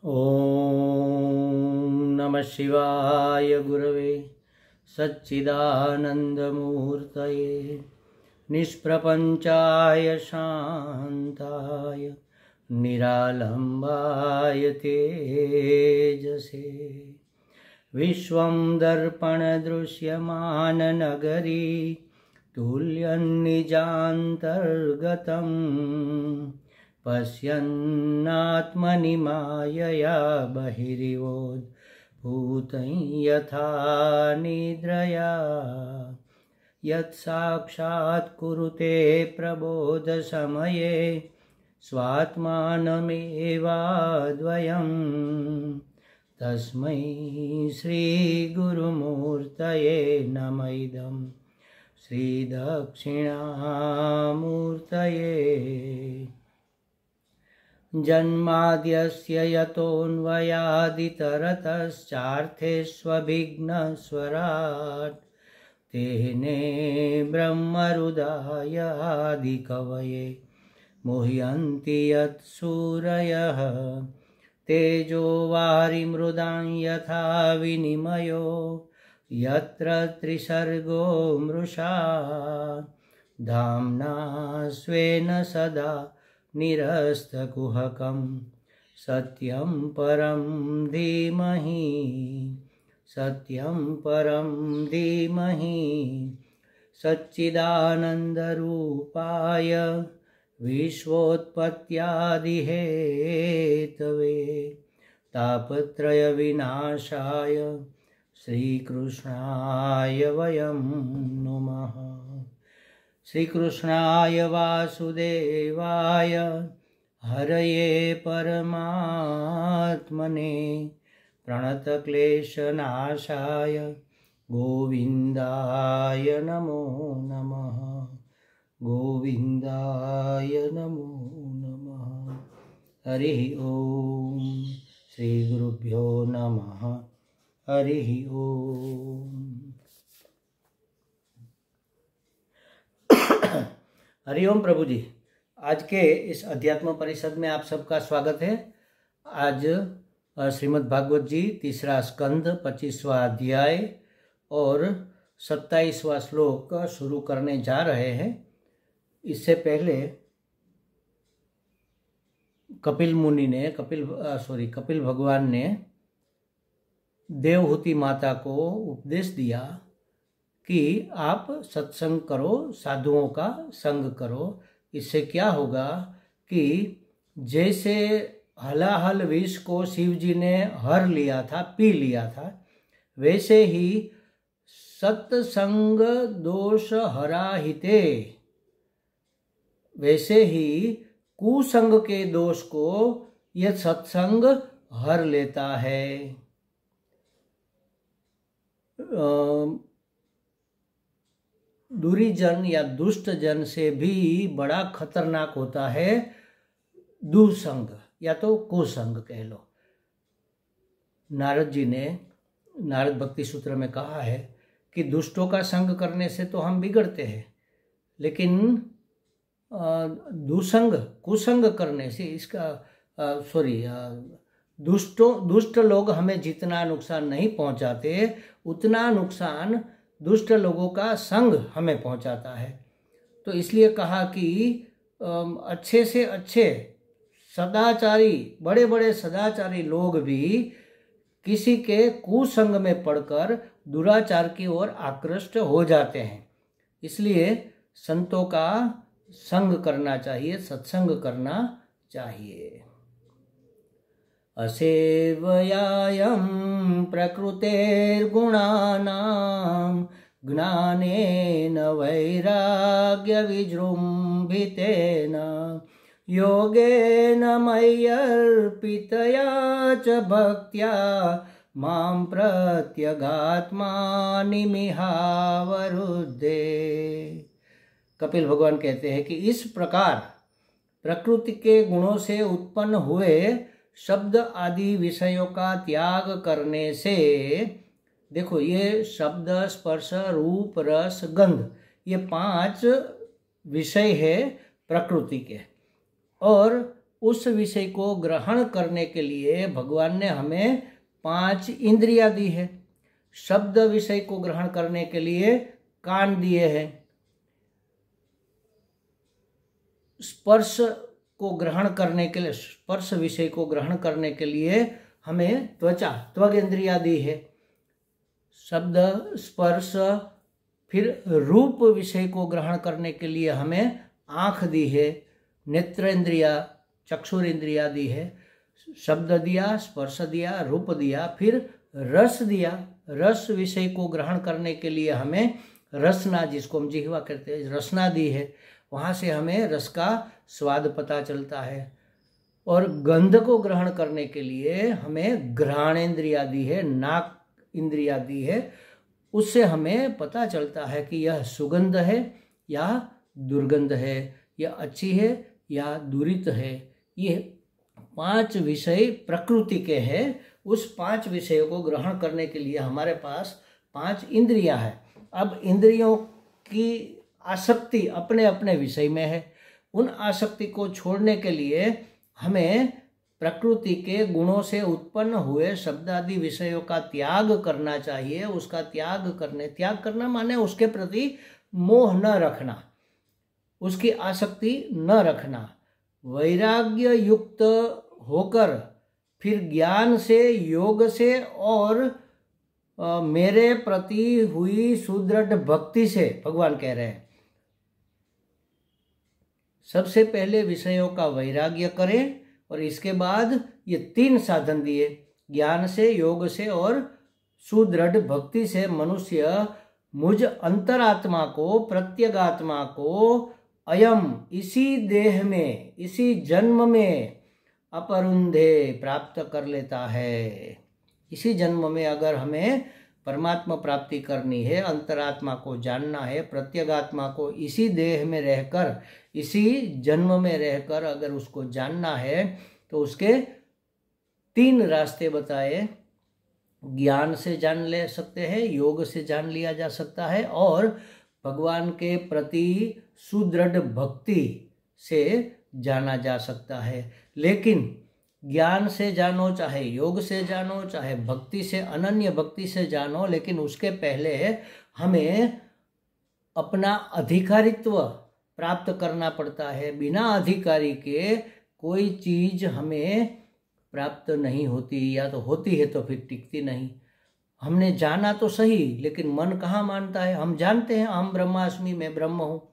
ओम नमः शिवाय गुरवे सच्चिदानन्दमूर्तये निष्प्रपञ्चाय शान्ताय निरालम्बाय तेजसे विश्वं दर्पणदृश्यमाननगरी तुल्यन्निजान्तर्गतम् पश्यन्नात्मनि मायया बहिरिवोद्भूतं यथा निद्रया यत्साक्षात् कुरुते प्रबोधसमये स्वात्मानमेवाद्वयम् तस्मै श्रीगुरुमूर्तये नमः इदं श्रीदक्षिणामूर्तये जन्माद्यस्य यतोऽन्वयादितरतश्चार्थेष्वभिघ्नस्वराट् तेने ब्रह्महृदाय आदिकवये मुह्यन्ति यत्सूरयः तेजो वारिमृदां यथा विनिमयो यत्र त्रिसर्गो मृषा धाम्ना स्वेन सदा निरस्तकुहकं सत्यं परं धीमहि सच्चिदानन्दरूपाय विश्वोत्पत्त्यादिहेतवे तापत्रयविनाशाय श्रीकृष्णाय वयं नुमः। श्रीकृष्णाय वासुदेवाय हरये परमात्मने प्रणतक्लेशनाशाय गोविन्दाय नमो नमः। गोविन्दाय नमो नमः। हरिः ओम श्रीगुरुभ्यो नमः। हरिः ओम। हरिओम प्रभु जी। आज के इस अध्यात्म परिषद में आप सबका स्वागत है। आज श्रीमद् भागवत जी तीसरा स्कंध 25वां अध्याय और 27वां श्लोक शुरू करने जा रहे हैं। इससे पहले कपिल भगवान ने देवहूति माता को उपदेश दिया कि आप सत्संग करो, साधुओं का संग करो। इससे क्या होगा कि जैसे हलाहल विष को शिव जी ने हर लिया था, पी लिया था, वैसे ही सत्संग दोष हराहिते, वैसे ही कुसंग के दोष को यह सत्संग हर लेता है। दुरीजन या दुष्ट जन से भी बड़ा खतरनाक होता है दुसंग या तो कुसंग कह लो। नारद जी ने नारद भक्ति सूत्र में कहा है कि दुष्टों का संग करने से तो हम बिगड़ते हैं, लेकिन दुसंग कुसंग करने से दुष्ट लोग हमें जितना नुकसान नहीं पहुंचाते, उतना नुकसान दुष्ट लोगों का संग हमें पहुंचाता है। तो इसलिए कहा कि अच्छे से अच्छे सदाचारी, बड़े बड़े सदाचारी लोग भी किसी के कुसंग में पड़कर दुराचार की ओर आकृष्ट हो जाते हैं। इसलिए संतों का संग करना चाहिए, सत्संग करना चाहिए। असेवयायं प्रकृतेर्गुणानां ज्ञानेन वैराग्यविजृम्भितेन योगेन मय्यर्पितया च भक्त्या मां प्रत्यगात्मानिमिहावरुद्धे। कपिल भगवान कहते हैं कि इस प्रकार प्रकृति के गुणों से उत्पन्न हुए शब्द आदि विषयों का त्याग करने से, देखो ये शब्द, स्पर्श, रूप, रस, गंध, ये 5 विषय है प्रकृति के, और उस विषय को ग्रहण करने के लिए भगवान ने हमें 5 इंद्रियां दी है। शब्द विषय को ग्रहण करने के लिए कान दिए हैं, स्पर्श को ग्रहण करने के लिए, स्पर्श विषय को ग्रहण करने के लिए हमें त्वग इंद्रियां दी है। शब्द, स्पर्श, फिर रूप विषय को ग्रहण करने के लिए हमें आँख दी है, नेत्र इंद्रिया, चक्षुर इंद्रिया दी है। शब्द दिया, स्पर्श दिया, रूप दिया, फिर रस दिया। रस विषय को ग्रहण करने के लिए हमें रसना, जिसको हम जिह्वा कहते हैं, रसना दी है। वहाँ से हमें रस का स्वाद पता चलता है। और गंध को ग्रहण करने के लिए हमें घ्राण इंद्रिया दी है, नाक इंद्रिया दी है। उससे हमें पता चलता है कि यह सुगंध है या दुर्गंध है, यह अच्छी है या दुरित है। ये 5 विषय प्रकृति के हैं। उस 5 विषयों को ग्रहण करने के लिए हमारे पास 5 इंद्रियां हैं। अब इंद्रियों की आसक्ति अपने अपने विषय में है। उन आसक्ति को छोड़ने के लिए हमें प्रकृति के गुणों से उत्पन्न हुए शब्द आदि विषयों का त्याग करना चाहिए। उसका त्याग करना माने उसके प्रति मोह न रखना, उसकी आसक्ति न रखना। वैराग्य युक्त होकर फिर ज्ञान से, योग से और मेरे प्रति हुई सुदृढ़ भक्ति से, भगवान कह रहे हैं, सबसे पहले विषयों का वैराग्य करें। और इसके बाद ये 3 साधन दिए, ज्ञान से, योग से और सुदृढ़ भक्ति से मनुष्य मुझ अंतरात्मा को, प्रत्यगात्मा को अयम, इसी देह में, इसी जन्म में अपरुंधे प्राप्त कर लेता है। इसी जन्म में अगर हमें परमात्मा प्राप्ति करनी है, अंतरात्मा को जानना है, प्रत्यगात्मा को इसी देह में रहकर, इसी जन्म में रहकर अगर उसको जानना है तो उसके 3 रास्ते बताए। ज्ञान से जान ले सकते हैं, योग से जान लिया जा सकता है और भगवान के प्रति सुदृढ़ भक्ति से जाना जा सकता है। लेकिन ज्ञान से जानो, चाहे योग से जानो, चाहे भक्ति से, अनन्य भक्ति से जानो, लेकिन उसके पहले हमें अपना अधिकारित्व प्राप्त करना पड़ता है। बिना अधिकारी के कोई चीज हमें प्राप्त नहीं होती, या तो होती है तो फिर टिकती नहीं। हमने जाना तो सही, लेकिन मन कहाँ मानता है। हम जानते हैं हम ब्रह्मास्मि, मैं ब्रह्म हूँ,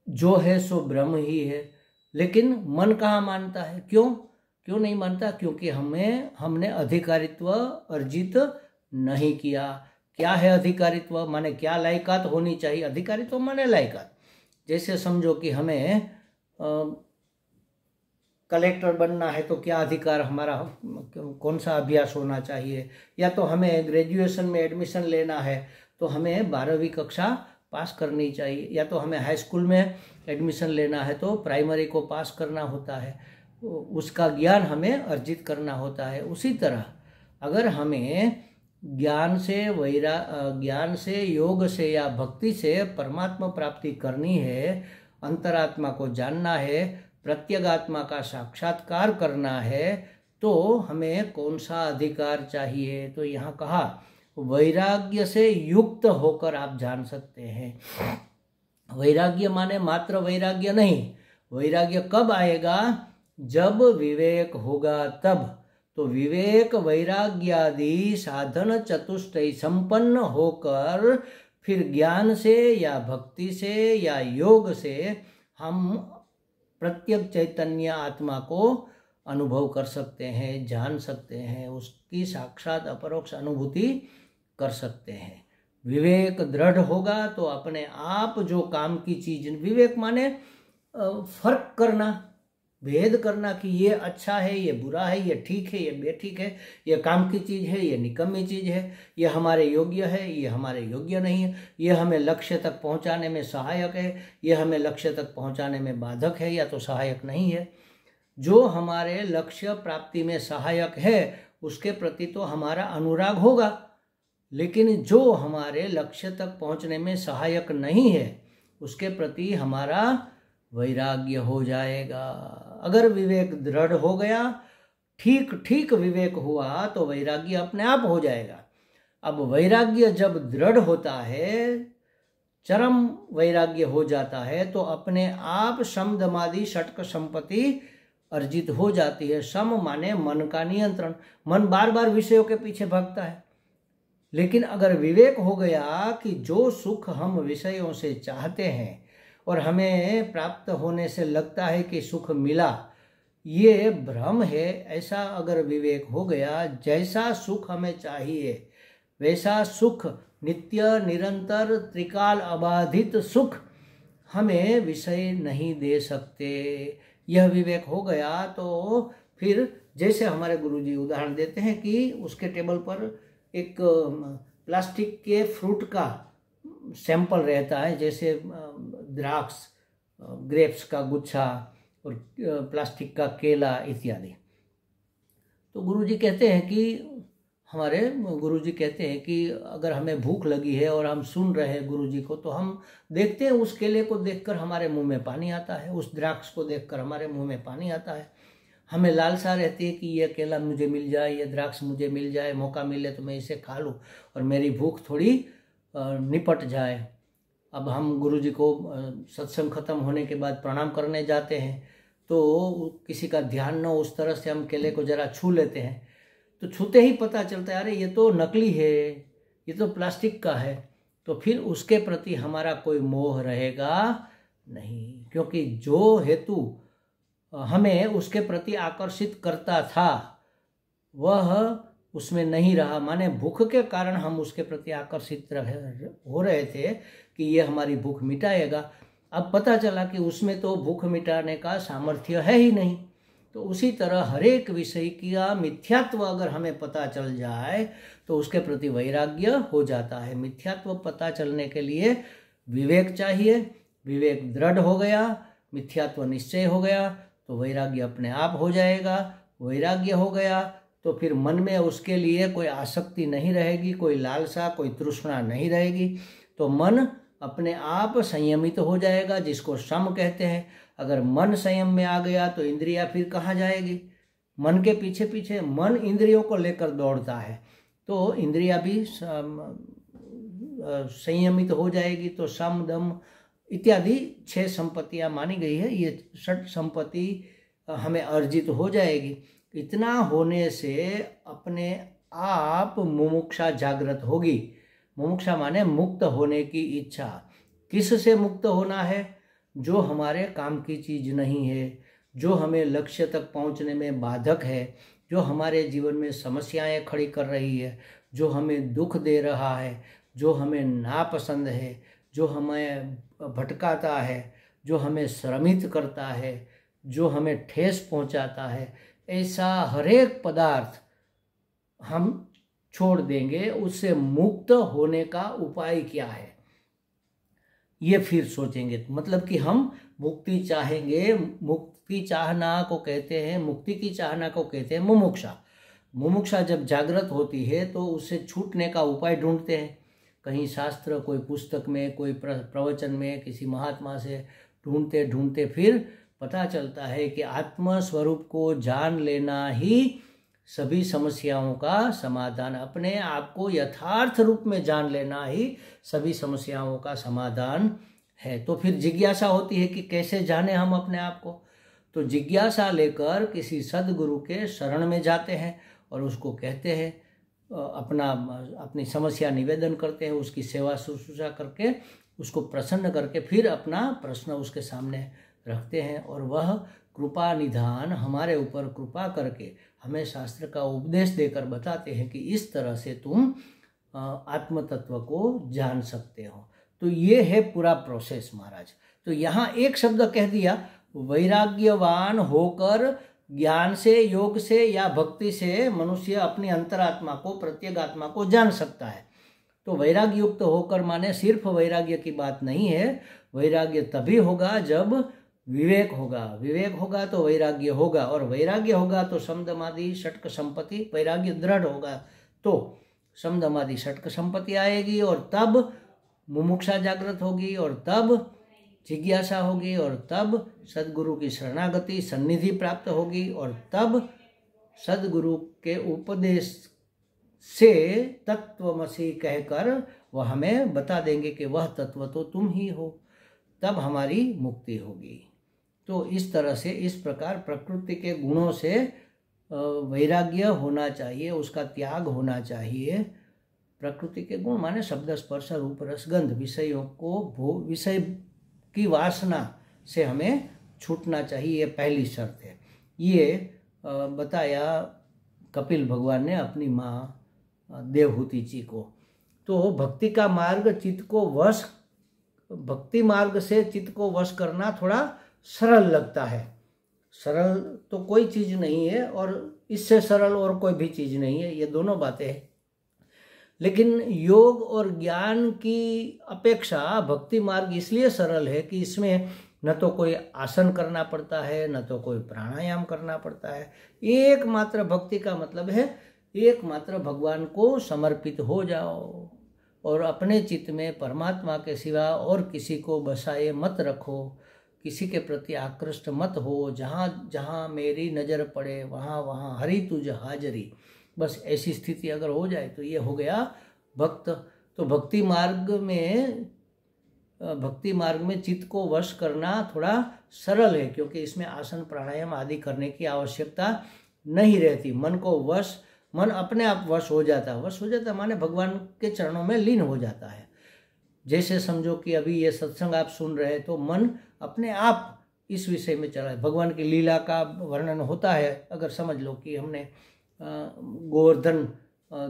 जो है सो ब्रह्म ही है, लेकिन मन कहाँ मानता है। क्यों नहीं मानता? क्योंकि हमने अधिकारित्व अर्जित नहीं किया। क्या है अधिकारित्व? माने क्या लायकात होनी चाहिए? अधिकारित्व माने लायकात। जैसे समझो कि हमें कलेक्टर बनना है तो क्या अधिकार हमारा, कौन सा अभ्यास होना चाहिए? या तो हमें ग्रेजुएशन में एडमिशन लेना है तो हमें 12वीं कक्षा पास करनी चाहिए, या तो हमें हाई स्कूल में एडमिशन लेना है तो प्राइमरी को पास करना होता है, उसका ज्ञान हमें अर्जित करना होता है। उसी तरह अगर हमें ज्ञान से, योग से या भक्ति से परमात्मा प्राप्ति करनी है, अंतरात्मा को जानना है, प्रत्यगात्मा का साक्षात्कार करना है, तो हमें कौन सा अधिकार चाहिए? तो यहाँ कहा वैराग्य से युक्त होकर आप जान सकते हैं। वैराग्य माने मात्र वैराग्य नहीं। वैराग्य कब आएगा? जब विवेक होगा तब। तो विवेक, वैराग्यादि साधन चतुष्टय संपन्न होकर फिर ज्ञान से या भक्ति से या योग से हम प्रत्येक चैतन्य आत्मा को अनुभव कर सकते हैं, जान सकते हैं, उसकी साक्षात अपरोक्ष अनुभूति कर सकते हैं। विवेक दृढ़ होगा तो अपने आप जो काम की चीज, विवेक माने फर्क करना, भेद करना कि ये अच्छा है, ये बुरा है, ये ठीक है, ये बेठीक है, ये काम की चीज है, ये निकम्मी चीज है, ये हमारे योग्य है, ये हमारे योग्य नहीं है, ये हमें लक्ष्य तक पहुंचाने में सहायक है, ये हमें लक्ष्य तक पहुंचाने में बाधक है या तो सहायक नहीं है। जो हमारे लक्ष्य प्राप्ति में सहायक है उसके प्रति तो हमारा अनुराग होगा, लेकिन जो हमारे लक्ष्य तक पहुंचने में सहायक नहीं है उसके प्रति हमारा वैराग्य हो जाएगा। अगर विवेक दृढ़ हो गया, ठीक ठीक विवेक हुआ, तो वैराग्य अपने आप हो जाएगा। अब वैराग्य जब दृढ़ होता है, चरम वैराग्य हो जाता है, तो अपने आप शम दमादि षटक संपत्ति अर्जित हो जाती है। शम माने मन का नियंत्रण। मन बार बार विषयों के पीछे भागता है, लेकिन अगर विवेक हो गया कि जो सुख हम विषयों से चाहते हैं और हमें प्राप्त होने से लगता है कि सुख मिला, ये भ्रम है, ऐसा अगर विवेक हो गया, जैसा सुख हमें चाहिए वैसा सुख, नित्य निरंतर त्रिकाल अबाधित सुख हमें विषय नहीं दे सकते, यह विवेक हो गया तो फिर जैसे हमारे गुरुजी उदाहरण देते हैं कि उसके टेबल पर एक प्लास्टिक के फ्रूट का सैंपल रहता है, जैसे द्राक्ष, ग्रेप्स का गुच्छा और प्लास्टिक का केला इत्यादि। तो गुरुजी कहते हैं कि हमारे गुरुजी कहते हैं कि अगर हमें भूख लगी है और हम सुन रहे हैं गुरुजी को, तो हम देखते हैं उस केले को देखकर हमारे मुंह में पानी आता है, उस द्राक्ष को देखकर हमारे मुंह में पानी आता है। हमें लालसा रहती है कि यह केला मुझे मिल जाए, यह द्राक्ष मुझे मिल जाए, मौका मिले तो मैं इसे खा लूँ और मेरी भूख थोड़ी निपट जाए। अब हम गुरुजी को सत्संग खत्म होने के बाद प्रणाम करने जाते हैं, तो किसी का ध्यान न उस तरह से हम केले को जरा छू लेते हैं, तो छूते ही पता चलता है अरे ये तो नकली है, ये तो प्लास्टिक का है। तो फिर उसके प्रति हमारा कोई मोह रहेगा नहीं, क्योंकि जो हेतु हमें उसके प्रति आकर्षित करता था वह उसमें नहीं रहा। माने भूख के कारण हम उसके प्रति आकर्षित हो रहे थे कि ये हमारी भूख मिटाएगा। अब पता चला कि उसमें तो भूख मिटाने का सामर्थ्य है ही नहीं। तो उसी तरह हरेक विषय का मिथ्यात्व अगर हमें पता चल जाए तो उसके प्रति वैराग्य हो जाता है। मिथ्यात्व पता चलने के लिए विवेक चाहिए। विवेक दृढ़ हो गया, मिथ्यात्व निश्चय हो गया, तो वैराग्य अपने आप हो जाएगा। वैराग्य हो गया तो फिर मन में उसके लिए कोई आसक्ति नहीं रहेगी, कोई लालसा, कोई तृष्णा नहीं रहेगी। तो मन अपने आप संयमित हो जाएगा, जिसको शम कहते हैं। अगर मन संयम में आ गया तो इंद्रिया फिर कहाँ जाएगी? मन के पीछे पीछे मन इंद्रियों को लेकर दौड़ता है, तो इंद्रिया भी संयमित हो जाएगी। तो सम दम इत्यादि 6 संपत्तियां मानी गई है, ये 6 संपत्ति हमें अर्जित हो जाएगी। इतना होने से अपने आप मुमुक्षा जागृत होगी। मुमुक्षा माने मुक्त होने की इच्छा। किस से मुक्त होना है? जो हमारे काम की चीज नहीं है, जो हमें लक्ष्य तक पहुंचने में बाधक है, जो हमारे जीवन में समस्याएं खड़ी कर रही है, जो हमें दुख दे रहा है, जो हमें नापसंद है, जो हमें भटकाता है, जो हमें श्रमित करता है, जो हमें ठेस पहुंचाता है, ऐसा हरेक पदार्थ हम छोड़ देंगे। उससे मुक्त होने का उपाय क्या है ये फिर सोचेंगे। मतलब कि हम मुक्ति चाहेंगे। मुक्ति चाहना को कहते हैं, मुक्ति की चाहना को कहते हैं मुमुक्षा। मुमुक्षा जब जागृत होती है तो उससे छूटने का उपाय ढूंढते हैं, कहीं शास्त्र, कोई पुस्तक में, कोई प्रवचन में, किसी महात्मा से ढूंढते ढूंढते फिर पता चलता है कि आत्म स्वरूप को जान लेना ही सभी समस्याओं का समाधान, अपने आप को यथार्थ रूप में जान लेना ही सभी समस्याओं का समाधान है। तो फिर जिज्ञासा होती है कि कैसे जाने हम अपने आप को। तो जिज्ञासा लेकर किसी सद्गुरु के शरण में जाते हैं और उसको कहते हैं, अपनी समस्या निवेदन करते हैं, उसकी सेवा शुश्रूषा करके उसको प्रसन्न करके फिर अपना प्रश्न उसके सामने रखते हैं और वह कृपा निधान हमारे ऊपर कृपा करके हमें शास्त्र का उपदेश देकर बताते हैं कि इस तरह से तुम आत्म तत्व को जान सकते हो। तो ये है पूरा प्रोसेस महाराज। तो यहाँ एक शब्द कह दिया, वैराग्यवान होकर ज्ञान से, योग से या भक्ति से मनुष्य अपनी अंतरात्मा को, प्रत्येगात्मा को जान सकता है। तो वैराग्य युक्त होकर माने सिर्फ वैराग्य की बात नहीं है। वैराग्य तभी होगा जब विवेक होगा। विवेक होगा तो वैराग्य होगा, और वैराग्य होगा तो समदमादि षटक संपत्ति, वैराग्य दृढ़ होगा तो समदमादि षटक संपत्ति आएगी, और तब मुमुक्षा जागृत होगी, और तब जिज्ञासा होगी और तब सद्गुरु की शरणागति सन्निधि प्राप्त होगी और तब सद्गुरु के उपदेश से तत्वमसि कहकर वह हमें बता देंगे कि वह तत्व तो तुम ही हो, तब हमारी मुक्ति होगी। तो इस तरह से इस प्रकार प्रकृति के गुणों से वैराग्य होना चाहिए, उसका त्याग होना चाहिए। प्रकृति के गुण माने शब्द स्पर्श रूप रसगंध, विषयों को विषय की वासना से हमें छूटना चाहिए, ये पहली शर्त है। ये बताया कपिल भगवान ने अपनी माँ देवहूति जी को। तो भक्ति का मार्ग चित्त को वश, भक्ति मार्ग से चित्त को वश करना थोड़ा सरल लगता है। सरल तो कोई चीज़ नहीं है और इससे सरल और कोई भी चीज़ नहीं है, ये दोनों बातें हैं। लेकिन योग और ज्ञान की अपेक्षा भक्ति मार्ग इसलिए सरल है कि इसमें न तो कोई आसन करना पड़ता है, न तो कोई प्राणायाम करना पड़ता है। एकमात्र भक्ति का मतलब है एकमात्र भगवान को समर्पित हो जाओ और अपने चित्त में परमात्मा के सिवा और किसी को बसाए मत रखो, किसी के प्रति आकृष्ट मत हो। जहाँ जहाँ मेरी नज़र पड़े वहाँ वहाँ हरि तुझ हाजरी, बस ऐसी स्थिति अगर हो जाए तो ये हो गया भक्त। तो भक्ति मार्ग में चित्त को वश करना थोड़ा सरल है, क्योंकि इसमें आसन प्राणायाम आदि करने की आवश्यकता नहीं रहती। मन अपने आप वश हो जाता माने भगवान के चरणों में लीन हो जाता है। जैसे समझो कि अभी ये सत्संग आप सुन रहे हैं तो मन अपने आप इस विषय में चला है। भगवान की लीला का वर्णन होता है। अगर समझ लो कि हमने गोवर्धन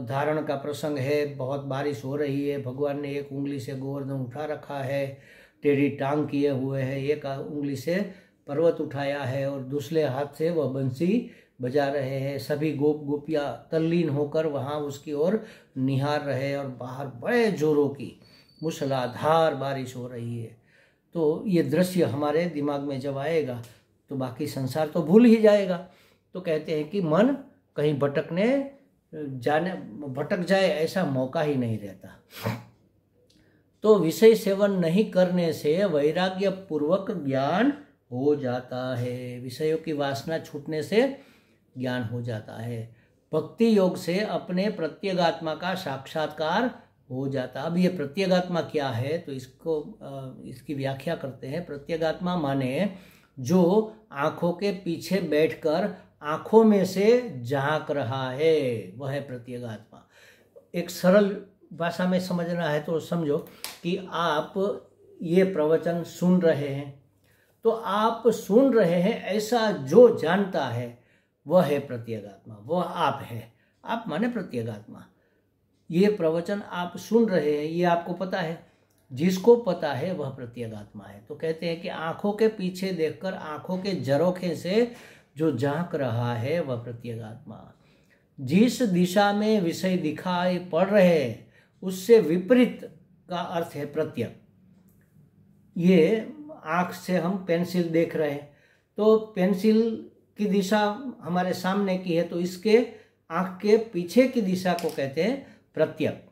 धारण का प्रसंग है, बहुत बारिश हो रही है, भगवान ने एक उंगली से गोवर्धन उठा रखा है, टेढ़ी टांग किए हुए है, एक उंगली से पर्वत उठाया है और दूसरे हाथ से वह बंसी बजा रहे हैं। सभी गोपियाँ तल्लीन होकर वहाँ उसकी ओर निहार रहे और बाहर बड़े जोरों की मूसलाधार बारिश हो रही है। तो ये दृश्य हमारे दिमाग में जब आएगा तो बाकी संसार तो भूल ही जाएगा। तो कहते हैं कि मन कहीं भटक जाए ऐसा मौका ही नहीं रहता। तो विषय सेवन नहीं करने से वैराग्य पूर्वक ज्ञान हो जाता है। विषयों की वासना छूटने से ज्ञान हो जाता है। भक्ति योग से अपने प्रत्यगात्मा का साक्षात्कार हो जाता। अब ये प्रत्यगात्मा क्या है तो इसकी व्याख्या करते हैं। प्रत्यगात्मा माने जो आँखों के पीछे बैठकर आँखों में से झांक रहा है, वह है प्रत्यगात्मा। एक सरल भाषा में समझना है तो समझो कि आप ये प्रवचन सुन रहे हैं, तो आप सुन रहे हैं ऐसा जो जानता है वह है प्रत्यगात्मा, वह आप है। आप माने प्रत्यगात्मा। ये प्रवचन आप सुन रहे हैं, ये आपको पता है, जिसको पता है वह प्रत्यगात्मा है। तो कहते हैं कि आँखों के पीछे देखकर आँखों के झरोखे से जो झांक रहा है वह प्रत्यगात्मा। जिस दिशा में विषय दिखाई पड़ रहे हैं उससे विपरीत का अर्थ है प्रत्यक। ये आँख से हम पेंसिल देख रहे हैं तो पेंसिल की दिशा हमारे सामने की है, तो इसके आँख के पीछे की दिशा को कहते हैं प्रत्यक।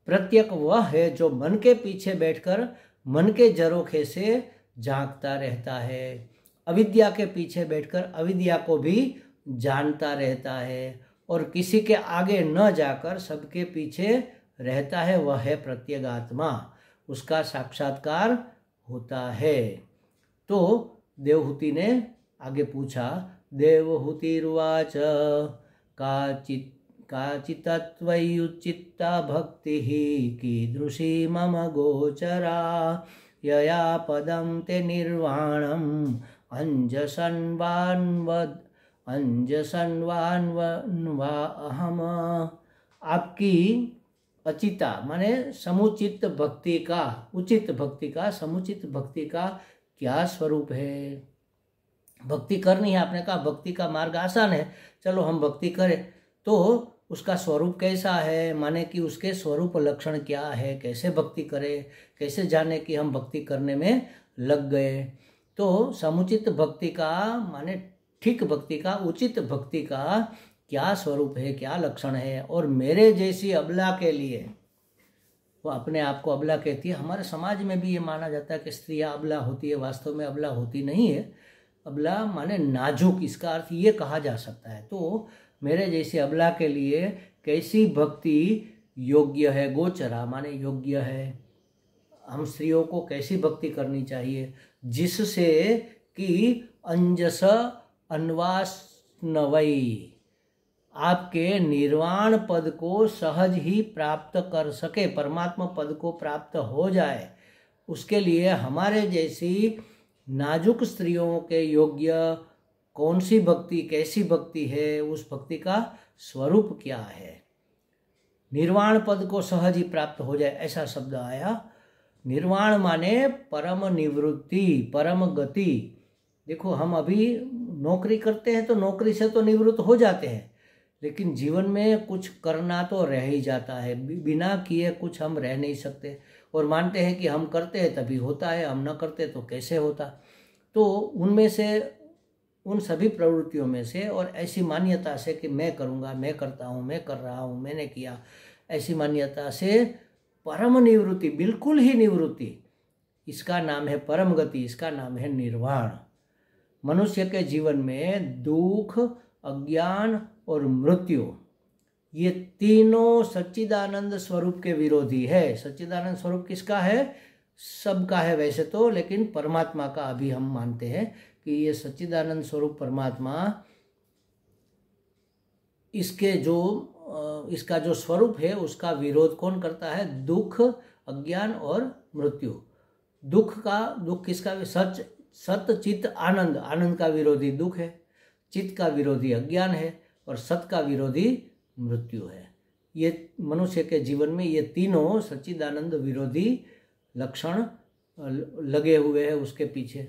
प्रत्यक वह है जो मन के पीछे बैठकर मन के झरोखे से झांकता रहता है। अविद्या के पीछे बैठकर अविद्या को भी जानता रहता है और किसी के आगे न जाकर सबके पीछे रहता है, वह है प्रत्यगात्मा। उसका साक्षात्कार होता है। तो देवहूति ने आगे पूछा, देवहूतिर्वाच काचित्तत्वयुचित्ता भक्तिः कीदृशी मम गोचरा यया पदं ते निर्वाणम् अंजसन्वान्वा अहम। आपकी अचिता माने समुचित भक्ति का, उचित भक्ति का, समुचित भक्ति का क्या स्वरूप है। भक्ति करनी है, आपने कहा भक्ति का मार्ग आसान है, चलो हम भक्ति करें, तो उसका स्वरूप कैसा है, माने कि उसके स्वरूप लक्षण क्या है, कैसे भक्ति करें, कैसे जाने कि हम भक्ति करने में लग गए। तो समुचित भक्ति का माने ठीक भक्ति का, उचित भक्ति का क्या स्वरूप है, क्या लक्षण है। और मेरे जैसी अबला के लिए वो अपने आप को अबला कहती है। हमारे समाज में भी ये माना जाता है कि स्त्रियाँ अबला होती है, वास्तव में अबला होती नहीं है। अबला माने नाजुक, इसका अर्थ ये कहा जा सकता है। तो मेरे जैसे अबला के लिए कैसी भक्ति योग्य है, गोचरा माने योग्य है, हम स्त्रियों को कैसी भक्ति करनी चाहिए जिससे कि अंजस अन्वास्नवई, आपके निर्वाण पद को सहज ही प्राप्त कर सके, परमात्मा पद को प्राप्त हो जाए। उसके लिए हमारे जैसी नाजुक स्त्रियों के योग्य कौन सी भक्ति, कैसी भक्ति है, उस भक्ति का स्वरूप क्या है। निर्वाण पद को सहज ही प्राप्त हो जाए, ऐसा शब्द आया। निर्वाण माने परम निवृत्ति, परम गति। देखो हम अभी नौकरी करते हैं तो नौकरी से तो निवृत्त हो जाते हैं, लेकिन जीवन में कुछ करना तो रह ही जाता है। बिना किए कुछ हम रह नहीं सकते, और मानते हैं कि हम करते हैं तभी होता है, हम न करते तो कैसे होता। तो उनमें से, उन सभी प्रवृत्तियों में से, और ऐसी मान्यता से कि मैं करूँगा, मैं करता हूँ, मैं कर रहा हूँ, मैंने किया, ऐसी मान्यता से परम निवृत्ति, बिल्कुल ही निवृत्ति, इसका नाम है परम गति, इसका नाम है निर्वाण। मनुष्य के जीवन में दुख, अज्ञान और मृत्यु, ये तीनों सच्चिदानंद स्वरूप के विरोधी है। सच्चिदानंद स्वरूप किसका है? सबका है वैसे तो, लेकिन परमात्मा का अभी हम मानते हैं कि ये सच्चिदानंद स्वरूप परमात्मा, इसके जो इसका जो स्वरूप है उसका विरोध कौन करता है? दुख, अज्ञान और मृत्यु। दुख किसका? सत चित्त आनंद, आनंद का विरोधी दुख है, चित्त का विरोधी अज्ञान है, और सत का विरोधी मृत्यु है। ये मनुष्य के जीवन में ये तीनों सच्चिदानंद विरोधी लक्षण लगे हुए हैं उसके पीछे।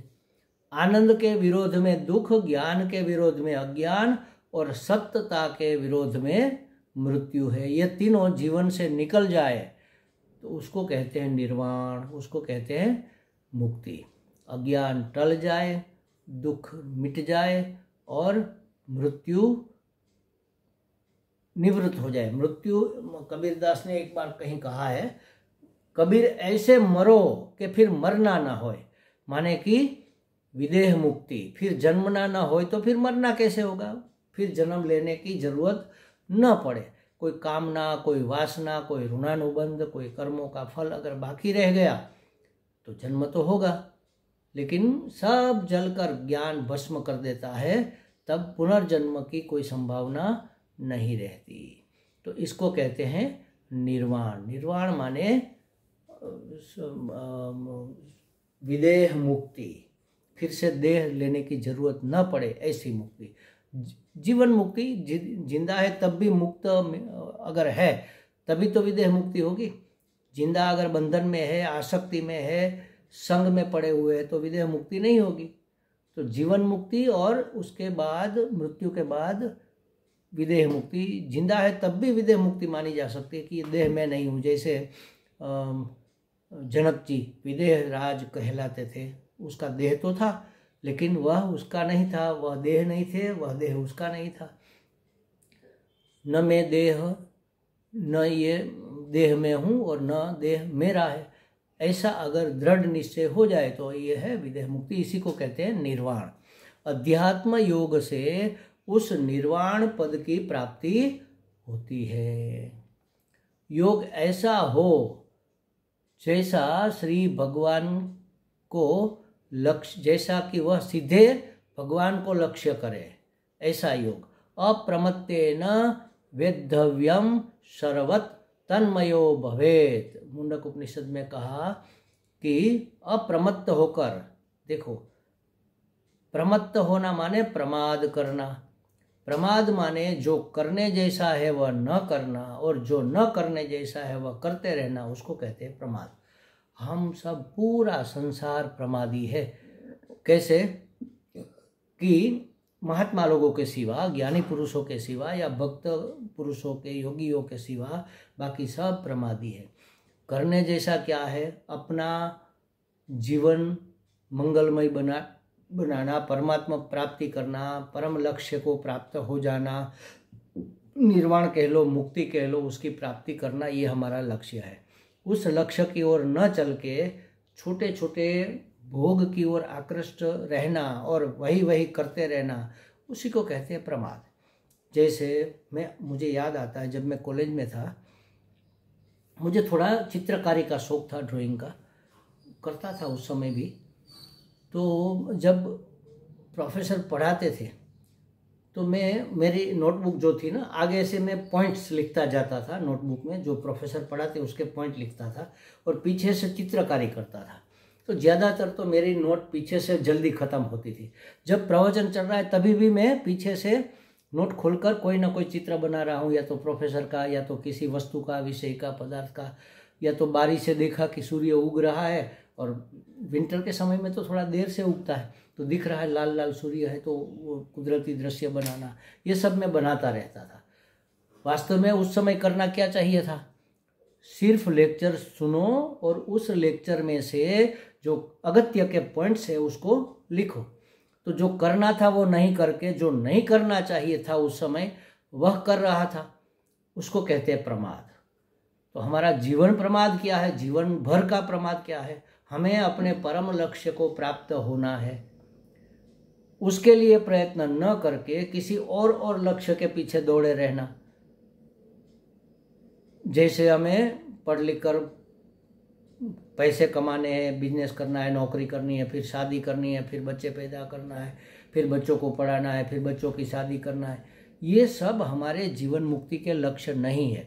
आनंद के विरोध में दुख, ज्ञान के विरोध में अज्ञान और सत्यता के विरोध में मृत्यु है। ये तीनों जीवन से निकल जाए तो उसको कहते हैं निर्वाण, उसको कहते हैं मुक्ति। अज्ञान टल जाए, दुख मिट जाए और मृत्यु निवृत्त हो जाए। मृत्यु, कबीरदास ने एक बार कहीं कहा है, कबीर ऐसे मरो कि फिर मरना ना होए, माने कि विदेह मुक्ति, फिर जन्मना ना होए तो फिर मरना कैसे होगा, फिर जन्म लेने की जरूरत न पड़े। कोई कामना, कोई वासना, कोई ऋणानुबंध, कोई कर्मों का फल अगर बाकी रह गया तो जन्म तो होगा, लेकिन सब जलकर ज्ञान भस्म कर देता है, तब पुनर्जन्म की कोई संभावना नहीं रहती। तो इसको कहते हैं निर्वाण। निर्वाण माने विदेह मुक्ति, फिर से देह लेने की जरूरत न पड़े, ऐसी मुक्ति। जीवन मुक्ति, जिंदा है तब भी मुक्त अगर है तभी तो विदेह मुक्ति होगी। जिंदा अगर बंधन में है, आसक्ति में है, संग में पड़े हुए है तो विदेह मुक्ति नहीं होगी। तो जीवन मुक्ति और उसके बाद मृत्यु के बाद विदेह मुक्ति। जिंदा है तब भी विदेह मुक्ति मानी जा सकती है कि ये देह में नहीं हूँ। जैसे जनक जी विदेह राज कहलाते थे, उसका देह तो था लेकिन वह उसका नहीं था, वह देह नहीं थे, वह देह उसका नहीं था। न मैं देह, न ये देह में हूँ और न देह मेरा है, ऐसा अगर दृढ़ निश्चय हो जाए तो ये है विदेह मुक्ति। इसी को कहते हैं निर्वाण। अध्यात्म योग से उस निर्वाण पद की प्राप्ति होती है। योग ऐसा हो जैसा श्री भगवान को लक्ष्य, जैसा कि वह सीधे भगवान को लक्ष्य करे, ऐसा योग। अप्रमत्तेन वेद्धव्यम सर्वत तन्मयो भवेत। मुंडक उपनिषद में कहा कि अप्रमत्त होकर, देखो प्रमत्त होना माने प्रमाद करना, प्रमाद माने जो करने जैसा है वह न करना, और जो न करने जैसा है वह करते रहना, उसको कहते हैं प्रमाद। हम सब पूरा संसार प्रमादी है। कैसे कि महात्मा लोगों के सिवा, ज्ञानी पुरुषों के सिवा या भक्त पुरुषों के, योगियों के सिवा बाकी सब प्रमादी है। करने जैसा क्या है? अपना जीवन मंगलमय बनाना, परमात्मा प्राप्ति करना, परम लक्ष्य को प्राप्त हो जाना, निर्वाण कह लो, मुक्ति कह लो, उसकी प्राप्ति करना, ये हमारा लक्ष्य है। उस लक्ष्य की ओर न चल के छोटे छोटे भोग की ओर आकृष्ट रहना और वही वही करते रहना, उसी को कहते हैं प्रमाद। जैसे मुझे याद आता है, जब मैं कॉलेज में था, मुझे थोड़ा चित्रकारी का शौक था, ड्राइंग का करता था उस समय भी। तो जब प्रोफेसर पढ़ाते थे तो मेरी नोटबुक जो थी ना, आगे से मैं पॉइंट्स लिखता जाता था नोटबुक में, जो प्रोफेसर पढ़ाते उसके पॉइंट लिखता था और पीछे से चित्रकारी करता था। तो ज़्यादातर तो मेरी नोट पीछे से जल्दी ख़त्म होती थी। जब प्रवचन चल रहा है तभी भी मैं पीछे से नोट खोलकर कोई ना कोई चित्र बना रहा हूँ, या तो प्रोफेसर का, या तो किसी वस्तु का, विषय का, पदार्थ का, या तो बारिश से देखा कि सूर्य उग रहा है, और विंटर के समय में तो थोड़ा देर से उगता है, तो दिख रहा है लाल लाल सूर्य है, तो वो कुदरती दृश्य बनाना, ये सब मैं बनाता रहता था। वास्तव में उस समय करना क्या चाहिए था, सिर्फ लेक्चर सुनो और उस लेक्चर में से जो अगत्य के पॉइंट्स है उसको लिखो। तो जो करना था वो नहीं करके जो नहीं करना चाहिए था उस समय वह कर रहा था, उसको कहते हैं प्रमाद। तो हमारा जीवन प्रमाद क्या है, जीवन भर का प्रमाद क्या है? हमें अपने परम लक्ष्य को प्राप्त होना है, उसके लिए प्रयत्न न करके किसी और लक्ष्य के पीछे दौड़े रहना। जैसे हमें पढ़ लिख कर पैसे कमाने हैं, बिजनेस करना है, नौकरी करनी है, फिर शादी करनी है, फिर बच्चे पैदा करना है, फिर बच्चों को पढ़ाना है, फिर बच्चों की शादी करना है, ये सब हमारे जीवन मुक्ति के लक्ष्य नहीं है।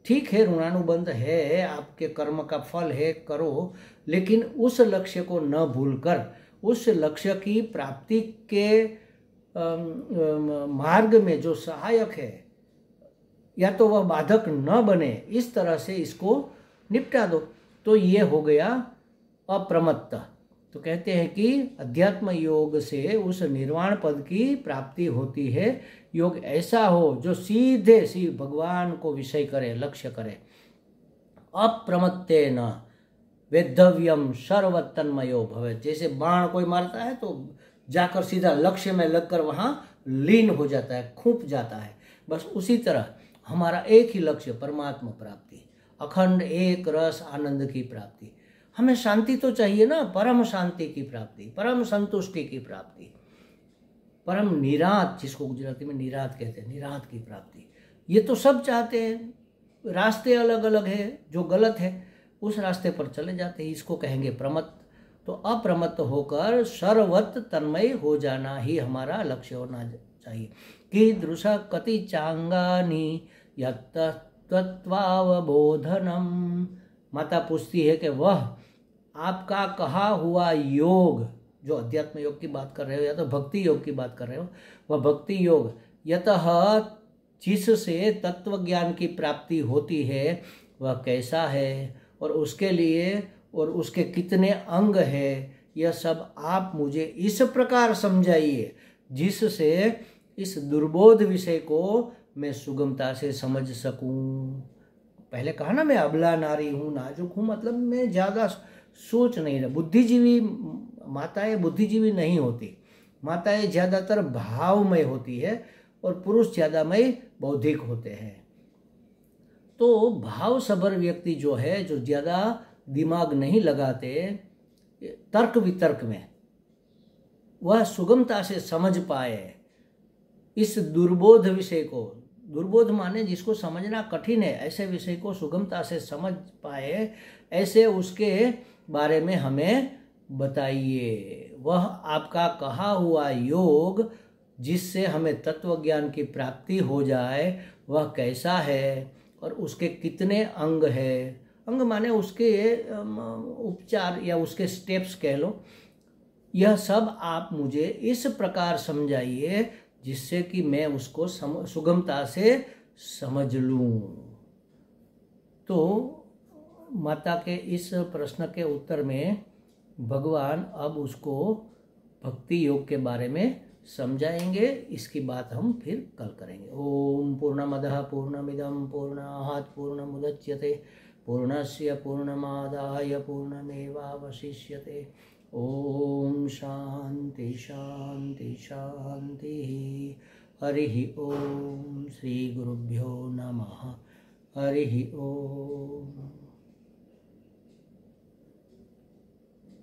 ठीक है, ऋणानुबंध है, आपके कर्म का फल है, करो, लेकिन उस लक्ष्य को न भूलकर उस लक्ष्य की प्राप्ति के मार्ग में जो सहायक है, या तो वह बाधक न बने, इस तरह से इसको निपटा दो। तो ये हो गया अप्रमत्त। तो कहते हैं कि अध्यात्म योग से उस निर्वाण पद की प्राप्ति होती है। योग ऐसा हो जो सीधे भगवान को विषय करे, लक्ष्य करे। अप्रमत्तेन वेद्धव्यम सर्वतन्मयो भवेत्। जैसे बाण कोई मारता है तो जाकर सीधा लक्ष्य में लगकर वहाँ लीन हो जाता है, खूब जाता है। बस उसी तरह हमारा एक ही लक्ष्य, परमात्मा प्राप्ति, अखंड एक रस आनंद की प्राप्ति। हमें शांति तो चाहिए ना, परम शांति की प्राप्ति, परम संतुष्टि की प्राप्ति, परम निरात, जिसको गुजराती में निरात कहते हैं, निरात की प्राप्ति। ये तो सब चाहते हैं, रास्ते अलग अलग है, जो गलत है उस रास्ते पर चले जाते हैं, इसको कहेंगे प्रमत्त। तो अप्रमत्त होकर सर्वत तन्मय हो जाना ही हमारा लक्ष्य होना चाहिए। कीदृश कति चांगानी यत्तत्त्वावबोधनम। माता पूछती है कि वह आपका कहा हुआ योग, जो अध्यात्म योग की बात कर रहे हो या तो भक्ति योग की बात कर रहे हो, वह भक्ति योग यतः जिससे तत्व ज्ञान की प्राप्ति होती है वह कैसा है, और उसके लिए और उसके कितने अंग है, यह सब आप मुझे इस प्रकार समझाइए जिससे इस दुर्बोध विषय को मैं सुगमता से समझ सकूं। पहले कहा ना, मैं अबला नारी हूँ, नाजुक हूँ, मतलब मैं ज़्यादा सोच नहीं रहा। बुद्धिजीवी माताएं बुद्धिजीवी नहीं होती, माताएं ज़्यादातर भावमय होती है और पुरुष ज़्यादामय बौद्धिक होते हैं। तो भाव सभर व्यक्ति जो है, जो ज़्यादा दिमाग नहीं लगाते तर्क वितर्क में, वह सुगमता से समझ पाए इस दुर्बोध विषय को। दुर्बोध माने जिसको समझना कठिन है, ऐसे विषय को सुगमता से समझ पाए, ऐसे उसके बारे में हमें बताइए। वह आपका कहा हुआ योग जिससे हमें तत्व ज्ञान की प्राप्ति हो जाए वह कैसा है, और उसके कितने अंग है। अंग माने उसके उपचार या उसके स्टेप्स कह लो। यह सब आप मुझे इस प्रकार समझाइए जिससे कि मैं उसको सुगमता से समझ लूं। तो माता के इस प्रश्न के उत्तर में भगवान अब उसको भक्ति योग के बारे में समझाएंगे। इसकी बात हम फिर कल करेंगे। ओम पूर्णमदः पूर्णमिदं पूर्णात् पूर्णमुदच्यते पूर्णस्य पूर्णमादाय पूर्णमेवावशिष्यते। ओम शांति शांति शांति। हरि ओम। श्री गुरुभ्यो नमः। हरि ओम।